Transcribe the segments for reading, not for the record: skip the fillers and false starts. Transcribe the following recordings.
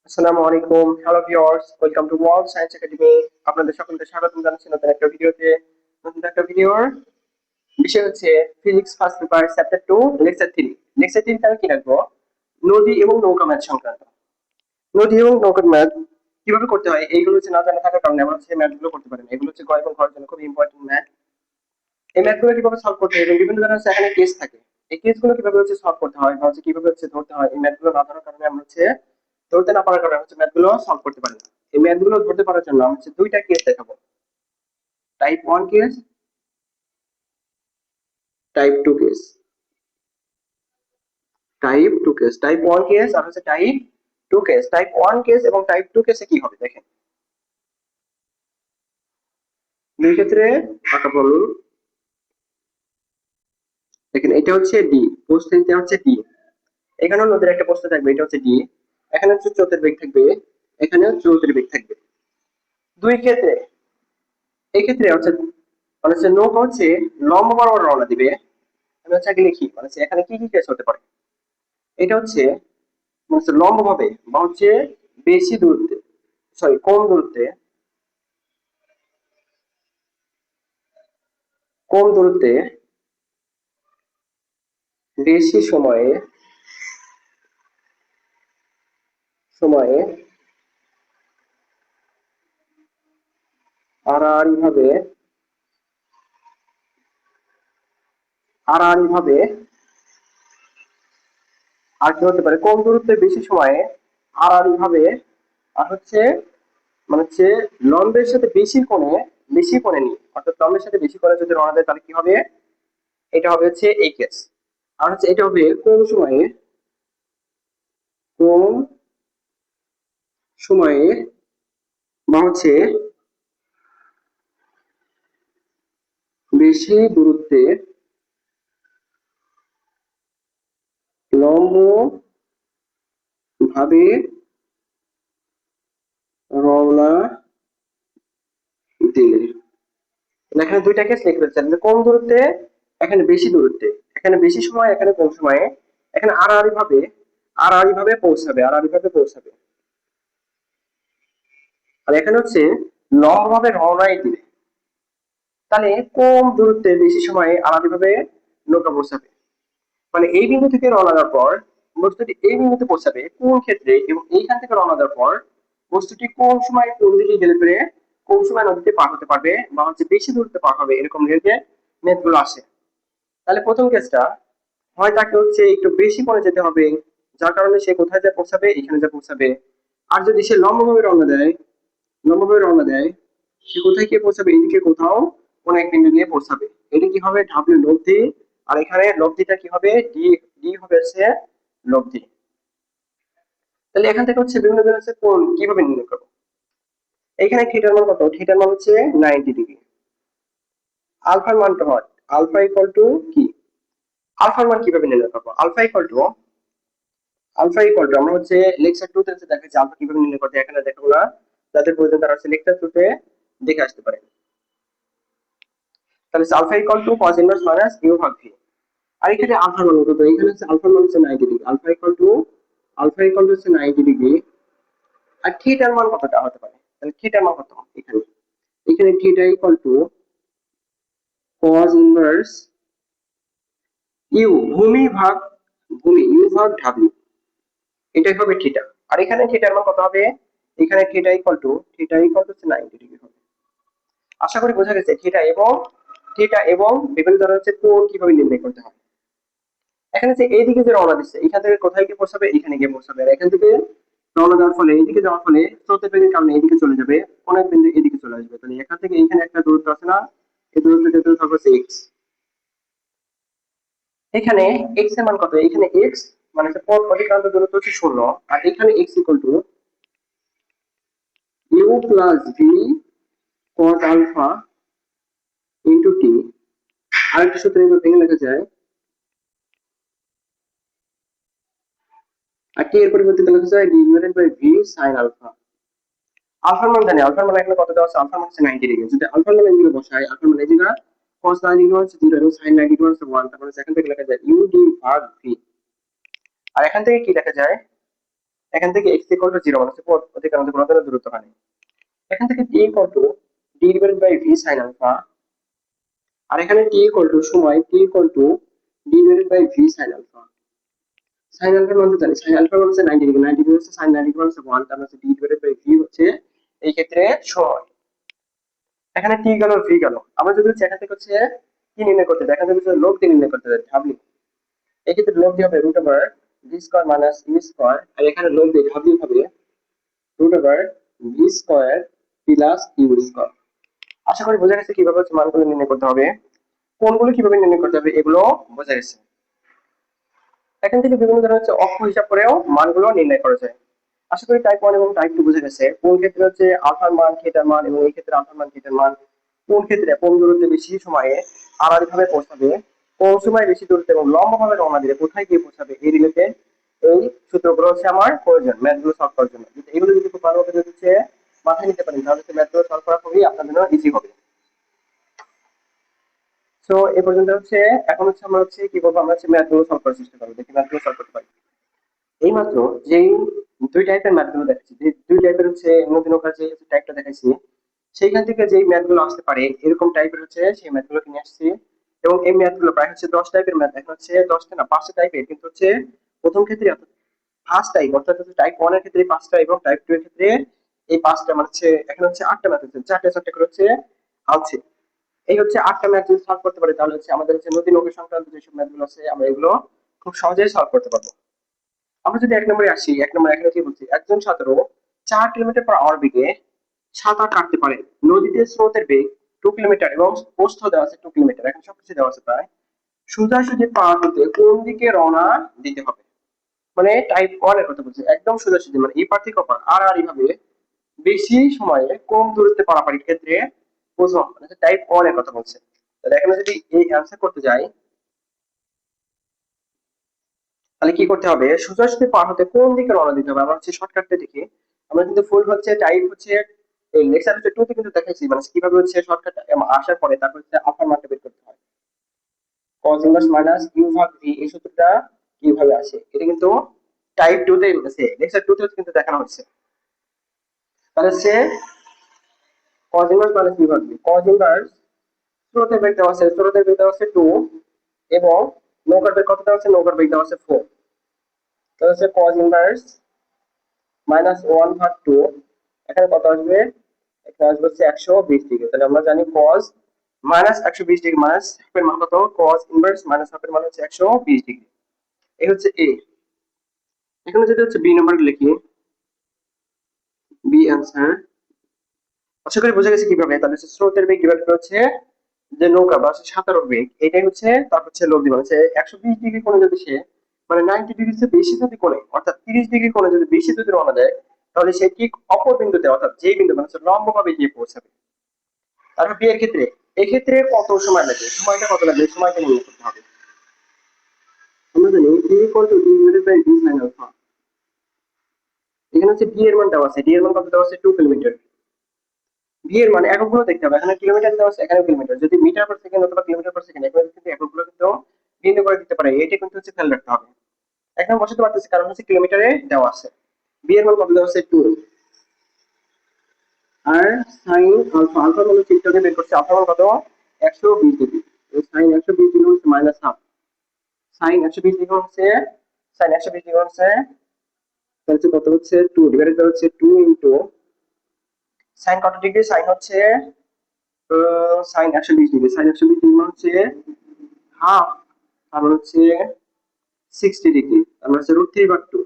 আসসালামু আলাইকুম, hello viewers, welcome to world science academy. আপনাদের সকলকে স্বাগতম জানাচ্ছি নতুন একটা ভিডিওতে। নতুন একটা ভিডিওর বিষয় হচ্ছে physics first paper chapter 2 lecture 3। Lecture 3 আমি কি রাখবো? নদী এবং নৌকা ম্যাথ সংক্রান্ত। নদী এবং নৌকার ম্যাথ কিভাবে করতে হয় এইগুলো হচ্ছে না জানা থাকার কারণে আমরা হচ্ছে ম্যাথ গুলো করতে পারি না। এগুলো হচ্ছে ক এবং ঘর জন্য খুব ইম্পর্টেন্ট ম্যাথ। এই ম্যাথ গুলো কিভাবে সলভ করতে হয় এবং বিভিন্ন ধরনের হচ্ছে এখানে কেস থাকে। এই কেস গুলো কিভাবে হচ্ছে সলভ করতে হয় বা হচ্ছে কিভাবে হচ্ছে ধরতে হয়, এই ম্যাথ গুলো না ধরার কারণে আমরা হচ্ছে ধরতে না পারার কারণে হচ্ছে ম্যাথ গুলো সলভ করতে পারি না। এই ম্যাথ গুলো ধরতে পারার জন্য আমি হচ্ছে দুইটা কেস দেখাবো। Type 1 case, type 2 case. Type 2 case, type 1 case আর হচ্ছে টাইপ 2 কেস। টাইপ 1 কেস এবং টাইপ 2 কেসে কি হবে দেখেন। দুই ক্ষেত্রে আঁকা বলুন। দেখেন এটা হচ্ছে ডি, প্রশ্নটা হচ্ছে ডি। এখানেও নদীর একটা প্রশ্ন থাকবে, এটা হচ্ছে ডি। এখানে হচ্ছে স্রোতের বেগ থাকবে, এখানেও স্রোতের বেগ থাকবে। দুই ক্ষেত্রে এই ক্ষেত্রে হচ্ছে মানে হচ্ছে নৌকা হচ্ছে লম্ব বরাবর রওনা দিবে। আমি হচ্ছে আগে লিখি মানে হচ্ছে এখানে কি কি কেস হতে পারে। এটা হচ্ছে মানে হচ্ছে লম্ব ভাবে বা হচ্ছে বেশি দূরত্বে, সরি কম দূরত্বে, কম দূরত্বে বেশি সময়ে সময়ে আড়াআড়ি ভাবে আড়াআড়ি ভাবে আর কি হতে পারে, কম দূরত্বে বেশি সময়ে আড়াআড়ি ভাবে আর হচ্ছে মানে হচ্ছে লম্বের সাথে বেশি কোণে নিয়ে, অর্থাৎ লম্বের সাথে বেশি কোণে যদি রওনা দেয় তাহলে কি হবে, এটা হবে হচ্ছে এই কেস। আর হচ্ছে এটা হবে কম সময়ে বা হচ্ছে বেশি দূরত্বে লম্ব ভাবে রওনা দিলে। এখানে দুইটা কেস লিখে ফেলছেন, যে কম দূরত্বে, এখানে বেশি দূরত্বে, এখানে বেশি সময়, এখানে কম সময়ে, এখানে আড়াআড়ি ভাবে পৌঁছাবে। আর এখানে হচ্ছে লম্ব ভাবে রওনাই দিবে। তাহলে কম দূরত্বে বেশি সময়ে আড়াআড়ি ভাবে নৌকা পৌঁছাবে। মানে এই বিন্দু থেকে রওনা দেওয়ার পর বস্তুটি এই বিন্দুতে পৌঁছাবে কোন ক্ষেত্রে, এবং এইখান থেকে রওনা দেওয়ার পর বস্তুটি কোন সময় কোন দিকে গেলে পরে কোন সময় নদীতে পার হতে পারবে বা হচ্ছে বেশি দূরত্বে পার হবে, এরকম রিলেটেড ম্যাথ গুলো আসে। তাহলে প্রথম কেসটা হয় তাকে হচ্ছে একটু বেশি করে যেতে হবে, যার কারণে সে কোথায় যা পৌঁছাবে, এখানে যা পৌঁছাবে। আর যদি সে লম্বভাবে রওনা দেয় সে কোথায় গিয়ে পৌঁছাবে, এইদিকে কোথাও কোন এক বিন্দু গিয়ে পৌঁছাবে। এটা কি হবে, ডাব্লিউ লব্ধি। আর এখানে লব্ধিটা কি হবে, ডি। ডি হবে হচ্ছে লব্ধি। তাহলে এখান থেকে হচ্ছে বিভিন্ন ধরনের হচ্ছে কোণ কিভাবে নির্ণয় করবো। এখানে থিটার মান কত, থিটার মান হচ্ছে 90 ডিগ্রি। আলফার মানটা হয় আলফা ইকুয়াল টু কি, আলফার মান কিভাবে নির্ণয় করবো, আলফা ইকুয়াল টু আমরা হচ্ছে লেকচার 2 তে হচ্ছে দেখাচ্ছি আলফা কিভাবে নির্ণয় করতে হয়। এখানে দেখাবো না, যাদের প্রয়োজন তারা হচ্ছে লেকচার 2 তে দেখে আসতে পারে। তাহলে alpha equal to cos inverse minus u ভাগ ভি। আর এখানে আলফার মান কত, এখানে হচ্ছে আলফার মান হচ্ছে 90 ডিগ্রি। আলফা ইকুয়াল টু হচ্ছে 90 ডিগ্রি। আর থিটার মান কতটা হতে পারে, তাহলে থিটার মান কত, এখানে এখানে theta equal to cos inverse you, ভূমি ভাগ এটাই হবে থিটা। আর এখানে থিটার মান কত হবে, এখানে থিটা ইকুয়াল টু হচ্ছে 90 ডিগ্রি হবে। আশা করি বোঝা গেছে থিটা এবং বিভিন্ন ধরনের হচ্ছে কোণ কিভাবে নির্ণয় করতে হয়। এখানে যে এইদিকে যে রওনা দিচ্ছে, এখান থেকে কোথায় গিয়ে পৌঁছাবে, এখানে গিয়ে পৌঁছাবে। আর এখান থেকে রওনা দেওয়ার ফলে এইদিকে যাওয়ার ফলে স্রোতের বেগের কারণে এইদিকে চলে যাবে, অনেক বিন্দু এদিকে চলে আসবে। তাহলে এখান থেকে এইখানে একটা দূরত্ব আছে না, এই দূরত্বটা থাকবে হচ্ছে এক্স। এখানে এক্স এর মান কত, এখানে এক্স মানে হচ্ছে পথ অতিক্রান্ত দূরত্ব হচ্ছে 0। আর এখানে x equal to u plus v cos alpha into t. আরেকটা সূত্র এবার ভেঙে লেখা যায়, আর টি এর পরিবর্তে লেখা যায় d divided by v sin alpha. আলফার মান জানি, আলফার মান এখানে কত দেওয়া আছে, আলফার মান হচ্ছে 90 ডিগ্রি। যদি আলফার মান এখানে বসাই, আলফার মান এই জায়গা cos 90 ডিগ্রি হচ্ছে 0 এবং sin 90 ডিগ্রি হচ্ছে 1, তারপরে সেখান থেকে লেখা যায় ইউ ডি ভাগ ভি। আর এখান থেকে কি লেখা যায়, এখান থেকে x ইকুয়াল টু 0 মানে হচ্ছে অধিকার মধ্যে কোনো ধরনের দূরত্ব হয় না। এখান থেকে t equal to d divided by v sin alpha, আর এখানে t ইকুয়াল টু সময় t equal to d divided by v sin alpha. sin আলফার মান তো জানি, sin আলফার মান হচ্ছে 90 ডিগ্রি, 90 ডিগ্রি হচ্ছে sin 90 ডিগ্রি হচ্ছে 1, তার মানে হচ্ছে d ডিভাইডেড বাই v হচ্ছে এই ক্ষেত্রে সময়। এখানে t গেল v গেল, আমরা যদি হচ্ছে এখান থেকে হচ্ছে কি নির্ণয় করতে চাই, এখান থেকে হচ্ছে লব দিয়ে নির্ণয় করতে চাই w, এই ক্ষেত্রে লব দিয়ে হবে root over v square minus u square, আর এখানে লব দিয়ে w হবে root over v square plus u square. আশা করি বোঝা গেছে কিভাবে হচ্ছে মানগুলো নির্ণয় করতে হবে, কোনগুলো কিভাবে নির্ণয় করতে হবে এগুলো বোঝা গেছে। এখান থেকে বিভিন্ন ধরনের হচ্ছে অক্ষ হিসাব করেও মানগুলো নির্ণয় করা যায়। আশা করি টাইপ 1 এবং টাইপ 2 বুঝে গেছে, কোন ক্ষেত্রে হচ্ছে আলফার মান থিটার মান, এবং এই ক্ষেত্রে আলফার মান থিটার মান কোন ক্ষেত্রে কোন দূরত্বে বেশি সময়ে আড়াআড়িভাবে পৌঁছাবে, কোন সময় বেশি দূরত্বে এবং লম্বভাবে রওনা দিলে কোথায় গিয়ে পৌঁছাবে, এই রিলেটেড এই সূত্রগুলো হচ্ছে আমার প্রয়োজন ম্যাথগুলো সলভ করার জন্য। এগুলো যদি খুব ভালোভাবে যদি হচ্ছে মাথায় নিতে পারেন তাহলে ম্যাথগুলো সলভ করা খুবই আপনাদের জন্য ইজি হবে। সো এই পর্যন্ত হচ্ছে, এখন হচ্ছে আমরা হচ্ছে কি বলবো, আমরা হচ্ছে ম্যাথগুলো সলভ করার চেষ্টা করবো, দেখি ম্যাথগুলো সলভ করতে পারি। এইমাত্র যেই দুই টাইপের ম্যাথগুলো দেখাচ্ছি, যে দুই টাইপের হচ্ছে নতুন নৌকার যে টাইপটা দেখাচ্ছি, সেইখান থেকে যেই ম্যাথগুলো আসতে পারে এরকম টাইপের হচ্ছে সেই ম্যাথগুলোকে নিয়ে আসছি। এবং এই ম্যাথগুলো প্রায় হচ্ছে 10 টাইপের ম্যাথ, এখন হচ্ছে 10টা না 5টা টাইপের, কিন্তু হচ্ছে প্রথম ক্ষেত্রে ফার্স্ট টাইপ অর্থাৎ হচ্ছে টাইপ 1 এর ক্ষেত্রে 5টা এবং টাইপ 2 এর ক্ষেত্রে এই 5টা, মানে হচ্ছে এখানে হচ্ছে 8টা ম্যাথ হচ্ছে, 4টে 4টে করে হচ্ছে আছে। এই হচ্ছে 8টা ম্যাথ যদি সলভ করতে পারি তাহলে হচ্ছে আমাদের হচ্ছে নদী নৌকা সংক্রান্ত যেসব ম্যাথগুলো আছে আমরা এগুলো খুব সহজেই সলভ করতে পারবো। আমরা যদি 1 নম্বরে আসি, 1 নম্বর এখানে কি বলছি, একজন ছাত্র 4 কিলোমিটার/আওয়ার বেগে সাঁতার কাটতে পারে, নদীতে স্রোতের বেগ 2 কিলোমিটার এবং প্রস্থ দেওয়া আছে 2 কিলোমিটার, এখন সবকিছু দেওয়া আছে প্রায়, সোজাসুজি পার হতে কোন দিকে রওনা দিতে হবে। মানে টাইপ 1 এর কথা বলছি, একদম সোজাসুজি মানে এই পার থেকে ওপার আড়াআড়ি ভাবে বেশি সময়ে কম দূরত্বে পারাপারের ক্ষেত্রে প্রথম, মানে টাইপ 1 এর কথা বলছে। তাহলে এখানে যদি এই অ্যান্সার করতে যাই তাহলে কি করতে হবে, সোজাসুজি পার হতে কোন দিকে রওনা দিতে হবে, আমরা হচ্ছে শর্টকাটটা দেখি। আমরা কিন্তু ফুল হচ্ছে টাইপ হচ্ছে এই লেকচার হচ্ছে 2 তে কিন্তু দেখাইছি মানে কিভাবে হচ্ছে শর্টকাট আসার পরে তারপর হচ্ছে আলফা মানটা বের করতে হয়, cos ইনভার্স মাইনাস ইউ ভাগ ভি, এই সূত্রটা কিভাবে আসে এটা কিন্তু টাইপ 2 তে আছে, লেকচার 2 তে কিন্তু দেখানো হচ্ছে। তাহলে হচ্ছে cos ইনভার্স মাইনাস ইউ ভাগ ভি, cos ইনভার্স স্রোতের বেগ দেওয়া আছে, স্রোতের বেগ দেওয়া আছে 2, এবং নৌকার বেগ কত দেওয়া আছে, নৌকার বেগ দেওয়া আছে 4। তাহলে হচ্ছে cos ইনভার্স মাইনাস 1/2, এখানে কত আসবে, এখানে আসবে হচ্ছে 120 ডিগ্রি। তাহলে আমরা জানি cos মাইনাস 120 ডিগ্রি মাইনাস হাফের মান কত, cos ইনভার্স মাইনাস হাফের মান হচ্ছে 120 ডিগ্রি। এই হচ্ছে এ। এখানে যদি হচ্ছে বি নাম্বার লিখি, বি অ্যান্সার। আশা করি বোঝা গেছে কিভাবে, তাহলে হচ্ছে স্রোতের বেগ ডিভাইড হচ্ছে যে নৌকা বা সাঁতারের বেগ, এটাই হচ্ছে তার হচ্ছে লব্ধি, মানে হচ্ছে 120 ডিগ্রি কোণে যদি সে মানে 90 ডিগ্রি বেশি যদি কোণে অর্থাৎ 30 ডিগ্রি কোণে যদি বেশি যদি রওনা দেয় তাহলে সে ঠিক অপর বিন্দুতে অর্থাৎ যে বিন্দু মানে হচ্ছে লম্বভাবে গিয়ে পৌঁছাবে। তারপর বি এর ক্ষেত্রে, এক্ষেত্রে কত সময় লাগে, সময়টা কত লাগবে, সময়টা নির্ণয় করতে হবে। আমরা জানি a equal to d divided by b sin alpha. এখানে হচ্ছে d এর মান দেওয়া আছে, d এর মান কত দেওয়া আছে 2 কিলোমিটার। v এর মান এককগুলো দেখতে হবে, এখানে কিলোমিটার দেওয়া আছে, এখানে কিলোমিটার, যদি মিটার পার সেকেন্ড অথবা কিলোমিটার পার সেকেন্ড এখানে কিন্তু এককগুলো কিন্তু ভিন্ন করে দিতে পারে, এটা কিন্তু হচ্ছে খেয়াল রাখতে হবে। এখানে বসাতে পারতেছি কারণ হচ্ছে কিলোমিটারে দেওয়া আছে। b এর মান কত দেওয়া আছে 2, আর sin আলফা, আলফা মানে চিত্রকে বের করছে, আলফা মান কত 120 ডিগ্রি, sin 120 ডিগ্রি হচ্ছে মাইনাস হাফ, sin 120 ডিগ্রি হচ্ছে sin 120 ডিগ্রি হচ্ছে তাহলে কত হচ্ছে 2 ডিভাইডেড বাই হচ্ছে 2 ইনটু sin কত ডিগ্রি, sin হচ্ছে sin 120 ডিগ্রি, sin 120 ডিগ্রি মানে হচ্ছে হাফ, তারপর হচ্ছে 60 ডিগ্রি, তারপর হচ্ছে √3/2,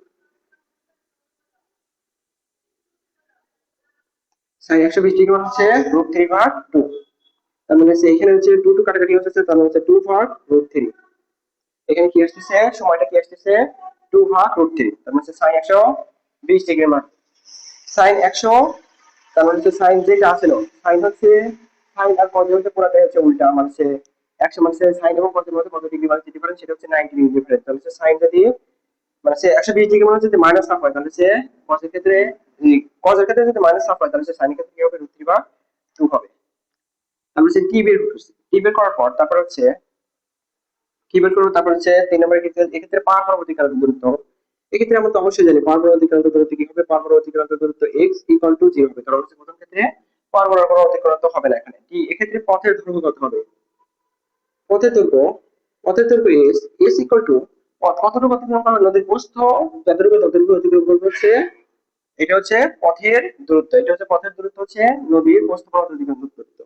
sin 120 ডিগ্রি মানে হচ্ছে √3/2। তার মানে হচ্ছে এখানে হচ্ছে 2 2 কাটাকাটি হচ্ছে, তাহলে হচ্ছে 2/√3। এখানে কি আসতেছে, সময়টা কি আসতেছে 2/√3, তার মানে হচ্ছে sin 120 ডিগ্রি মান sin 100, তার মানে হচ্ছে sin যেটা আছিল sin হচ্ছে sin আর cos হচ্ছে পুরোটাই হচ্ছে উল্টা, মানে হচ্ছে 100 মানে sin এবং cos এর মধ্যে কত ডিগ্রি মানে ডিফারেন্স, সেটা হচ্ছে 90 ডিগ্রি ডিফারেন্স। তাহলে হচ্ছে sin যদি মানে হচ্ছে 120 ডিগ্রি মানে যদি মাইনাস হাফ হয় তাহলে হচ্ছে cos এর ক্ষেত্রে, cos এর ক্ষেত্রে যদি মাইনাস হাফ হয় তাহলে হচ্ছে sin এর ক্ষেত্রে কি হবে √3/2 হবে। তারপর হচ্ছে t বের করছি, t বের করার পর তারপর হচ্ছে কি বের করবো, তারপর হচ্ছে 3 নম্বরের ক্ষেত্রে এক্ষেত্রে পার পরবর্তী কারণ দূরত্ব, এক্ষেত্রে আমরা তো অবশ্যই জানি পারপর অতিক্রান্ত দূরত্ব কি হবে, পারপর অতিক্রান্ত দূরত্ব x ইকুয়াল টু 0 হবে, কারণ হচ্ছে প্রথম ক্ষেত্রে পারপর কোনো অতিক্রান্ত হবে না। এখানে কি এক্ষেত্রে পথের দৈর্ঘ্য কত হবে, পথের দৈর্ঘ্য, পথের দৈর্ঘ্য s ইকুয়াল টু কতটুকু অতিক্রম করবে, নদীর প্রস্থ যতটুকু ততটুকু অতিক্রম করবে হচ্ছে, এটা হচ্ছে পথের দূরত্ব, এটা হচ্ছে পথের দূরত্ব হচ্ছে নদীর প্রস্থ পথ অতিক্রম দূরত্ব।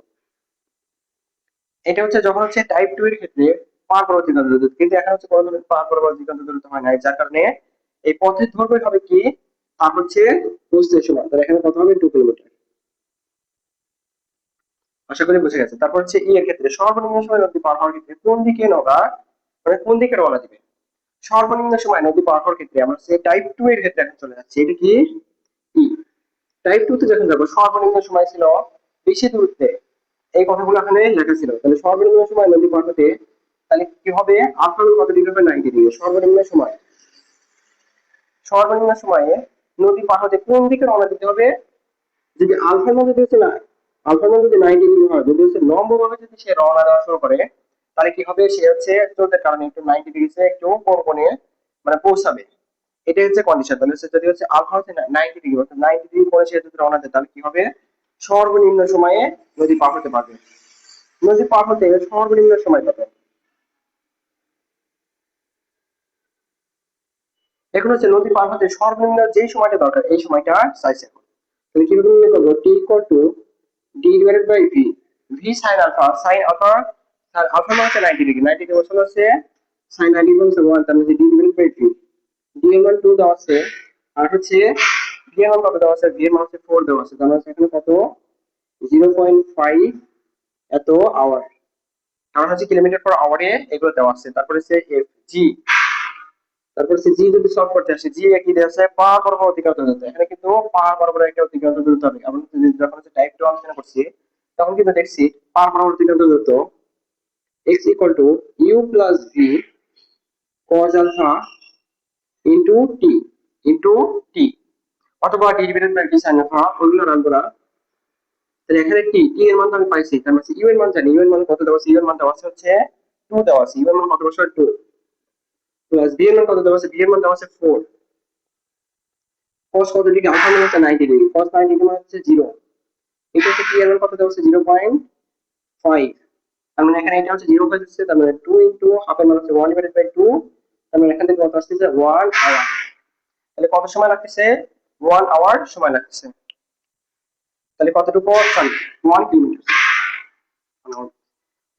এটা হচ্ছে যখন হচ্ছে টাইপ 2 এর ক্ষেত্রে পার অতিক্রান্ত দূরত্ব, কিন্তু এখন হচ্ছে কোনো ধরনের পার অতিক্রান্ত দূরত্ব হয় না, যার কারণে এই পথের দৈর্ঘ্য হবে কি, আর হচ্ছে প্রস্থের সমান। তাহলে এখানে কত হবে, 2 কিলোমিটার। আশা করি বুঝে গেছে। তারপর হচ্ছে ই এর ক্ষেত্রে সর্বনিম্ন সময় নদী পার হওয়ার ক্ষেত্রে কোন দিকে নৌকা, মানে কোন দিকে রওনা দিবে। সর্বনিম্ন সময় নদী পার হওয়ার ক্ষেত্রে আমরা সে টাইপ 2 এর ক্ষেত্রে এখন চলে যাচ্ছি, এটা কি ই। টাইপ 2 তে যখন যাবো সর্বনিম্ন সময় ছিল বেশি দূরত্বে, এই কথাগুলো এখানে লেখা ছিল। তাহলে সর্বনিম্ন সময় নদী পার হতে, তাহলে কি হবে, আফটার কত ডিগ্রি হবে, 90 ডিগ্রি। সর্বনিম্ন সময়, সর্বনিম্ন সময়ে নদী পার হতে কোন দিকে রওনা দিতে হবে, যদি আলফার মান যদি হচ্ছে না, আলফার মান যদি 90 ডিগ্রি হয়, যদি হচ্ছে লম্ব ভাবে যদি সে রওনা দেওয়া শুরু করে, তাহলে কি হবে, সে হচ্ছে স্রোতের কারণে একটু 90 ডিগ্রি সে একটু কোণ কোণে মানে পৌঁছাবে। এটাই হচ্ছে কন্ডিশন। তাহলে হচ্ছে যদি হচ্ছে আলফা হচ্ছে 90 ডিগ্রি, অর্থাৎ 90 ডিগ্রি করে সে যদি রওনা দেয়, তাহলে কি হবে, সর্বনিম্ন সময়ে নদী পার হতে পারবে। নদী পার হতে সর্বনিম্ন সময় কত, এখন হচ্ছে নদী পার হতে সর্বনিম্ন যে সময়টা দরকার, এই সময়টা 6 সেকেন্ড। তাহলে কিভাবে নির্ণয় করবো, t equal to d divided by v, v sine alpha, sine alpha, আর আলফা মানে হচ্ছে 90 ডিগ্রি, 90 ডিগ্রি বসলে হচ্ছে সাইন 90 বলছে 1, তার মধ্যে d divided by v, d এর মান 2 দেওয়া আছে, আর হচ্ছে ভি এর মান কত দেওয়া আছে, ভি এর মান হচ্ছে 4 দেওয়া আছে, তার মানে এখানে কত, 0.5 এত আওয়ার, কারণ হচ্ছে কিলোমিটার পার আওয়ারে এগুলো দেওয়া আছে। তারপরে হচ্ছে এফ জি, তারপর হচ্ছে জি যদি সলভ করতে আসে, জি একই দেওয়া আছে পা বরাবর অতিক্রান্ত দূরত্ব, এখানে কিন্তু পা বরাবর একটা অতিক্রান্ত দূরত্ব হবে। আমরা যখন হচ্ছে টাইপ 2 আলোচনা করছি, তখন কিন্তু দেখছি পা বরাবর অতিক্রান্ত দূরত্ব x equal to u plus v cos alpha into t, into t, অথবা t divided by t sin alpha, ওগুলো রান করা। তাহলে এখানে টি, টি এর মান তো আমি পাইছি, তার মানে ইউ এর মান জানি, ইউ এর মান কত দেওয়া আছে, ইউ এর মান দেওয়া আছে হচ্ছে 2 দেওয়া আছে, ইউ এর মান কত দেওয়া আছে 2, প্লাস বি এর মান কত দেওয়া আছে, বি এর মান দেওয়া আছে 4, cos কত ডিগ্রি, আলফা মানে হচ্ছে 90 ডিগ্রি, cos 90 ডিগ্রি মানে হচ্ছে 0, এটা হচ্ছে টি এর মান কত দেওয়া আছে 0.5, তার মানে এখানে এটা হচ্ছে 0 হয়ে যাচ্ছে, তার মানে 2 ইনটু হাফ এর মান হচ্ছে 1 ডিভাইডেড বাই 2, তার মানে এখান থেকে কত আসছে 1 আওয়ার। তাহলে কত সময় লাগতেছে, 1 আওয়ার সময় লাগতেছে। তাহলে কতটুকু, সরি 1 কিলোমিটার,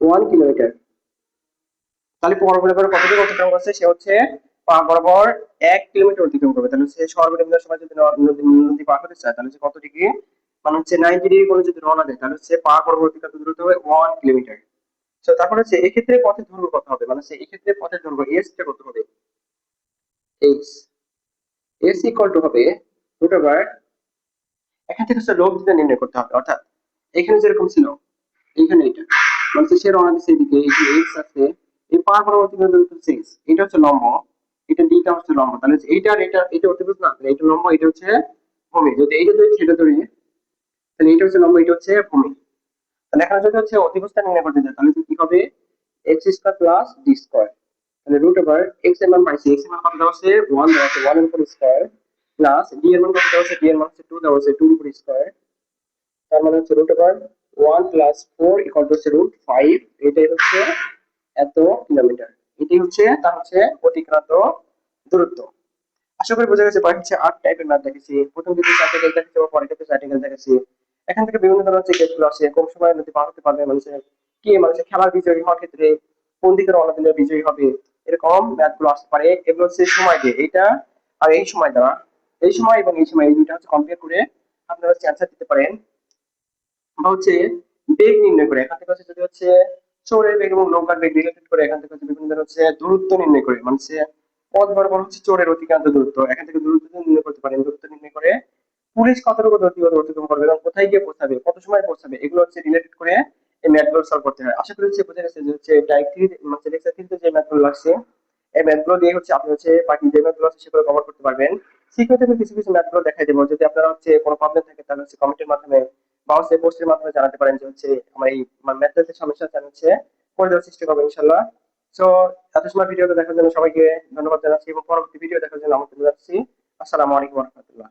1 কিলোমিটার। তাহলে বরাবর কতটুকু অতিক্রম করছে, সে হচ্ছে পা বরাবর 1 কিলোমিটার অতিক্রম করবে। তাহলে সে সর্বনিম্ন সময় যদি নদী পার হতে চায়, তাহলে হচ্ছে কত ডিগ্রি, মানে হচ্ছে 90 ডিগ্রি করে যদি রওনা দেয়, তাহলে হচ্ছে পা বরাবর অতিক্রান্ত দূরত্ব হবে 1 কিলোমিটার। তো তারপর হচ্ছে এই ক্ষেত্রে পথের দৈর্ঘ্য কত হবে, মানে এই ক্ষেত্রে পথের দৈর্ঘ্য এস টা কত হবে, এস, এস ইকুয়াল টু হবে রুট ওভার, এখান থেকে হচ্ছে লোক দিতে নির্ণয় করতে হবে, অর্থাৎ এখানে যেরকম ছিল এখানে এটা, মানে সে রওনা দিচ্ছে এদিকে, এই যে এক্স আছে, এই পার পরবর্তী দূরত্ব 6, এটা হচ্ছে লম্ব, এটা ডিটা হচ্ছে লম্ব, তাহলে এইটা আর এটা অতিভুজ না, তাহলে এটা লম্ব, এটা হচ্ছে ভূমি, যদি এইটা ধরি সেটা ধরি, তাহলে এটা হচ্ছে লম্ব, এটা হচ্ছে ভূমি। তাহলে এখানে যদি হচ্ছে অতিভুজটা নির্ণয় করতে চাই, তাহলে কি হবে, x square plus D square, তাহলে রুট ওভার এক্স এর মান পাইছি, এক্স এর মান কত দেওয়া আছে 1 দেওয়া আছে, 1 এর উপর স্কয়ার, প্লাস ডি এর মান কত দেওয়া আছে, ডি এর মান হচ্ছে 2 দেওয়া আছে, 2 এর উপর স্কয়ার, তার মানে হচ্ছে root over 1 plus 4 equal to হচ্ছে রুট 5, এটাই হচ্ছে এত কিলোমিটার, এটাই হচ্ছে তার হচ্ছে অতিক্রান্ত দূরত্ব। আশা করি বোঝা গেছে। পরে হচ্ছে 8 টাইপের ম্যাথ দেখেছি, প্রথম দিকে আর্টিকেল দেখেছি, পরের ক্ষেত্রে আর্টিকেল দেখেছি। এখান থেকে বিভিন্ন ধরনের হচ্ছে কেসগুলো আসে, কম সময়ের মধ্যে পার হতে পারবে মানুষের, কি মানুষের খেলার বিজয়ী হওয়ার ক্ষেত্রে কোন দিকে রওনা দিলে বিজয়ী হবে, এরকম ম্যাথ গুলো আসতে পারে। এগুলো হচ্ছে সময় দিয়ে, এইটা আর এই সময় দ্বারা, এই সময় এবং এই সময়, এই দুইটা হচ্ছে কম্পেয়ার করে আপনারা হচ্ছে অ্যান্সার দিতে পারেন। বা হচ্ছে বেগ নির্ণয় করে, এখান থেকে হচ্ছে যদি হচ্ছে চোরের বেগ এবং নৌকার বেগ রিলেটেড করে, এখান থেকে হচ্ছে বিভিন্ন ধরনের হচ্ছে দূরত্ব নির্ণয় করে, মানে পথ বরাবর হচ্ছে চোরের অতিক্রান্ত দূরত্ব, এখান থেকে দূরত্ব নির্ণয় করতে পারেন। দূরত্ব নির্ণয় করে পুলিশ কতটুকু দ্রুত অতিক্রম করবে এবং কোথায় গিয়ে পৌঁছাবে, কত সময় পৌঁছাবে, এগুলো হচ্ছে রিলেটেড করে এই ম্যাথগুলো সলভ করতে হয়। আশা করি হচ্ছে বোঝা গেছে যে হচ্ছে টাইপ 3 মানে লেকচার 3 তে যে ম্যাথগুলো লাগছে, এই ম্যাথগুলো দিয়ে হচ্ছে আপনি হচ্ছে বাকি যে ম্যাথগুলো আছে সেগুলো কভার করতে পারবেন। শিক্ষা থেকে কিছু কিছু ম্যাথগুলো দেখাই দেবো, যদি আপনারা হচ্ছে কোনো প্রবলেম থাকে তাহলে হচ্ছে কমেন্টের মাধ্যমে বা হচ্ছে পোস্টের মাধ্যমে জানাতে পারেন যে হচ্ছে আমার এই ম্যাথের যে সমস্যা আছে আমি হচ্ছে করে দেওয়ার চেষ্টা করবো ইনশাল্লাহ। সো এত সময় ভিডিওটা দেখার জন্য সবাইকে ধন্যবাদ জানাচ্ছি এবং পরবর্তী ভিডিও দেখার জন্য আমন্ত্রণ জানাচ্ছি। আসসালামু আলাইকুম ওয়া রাহমাতুল্লাহ।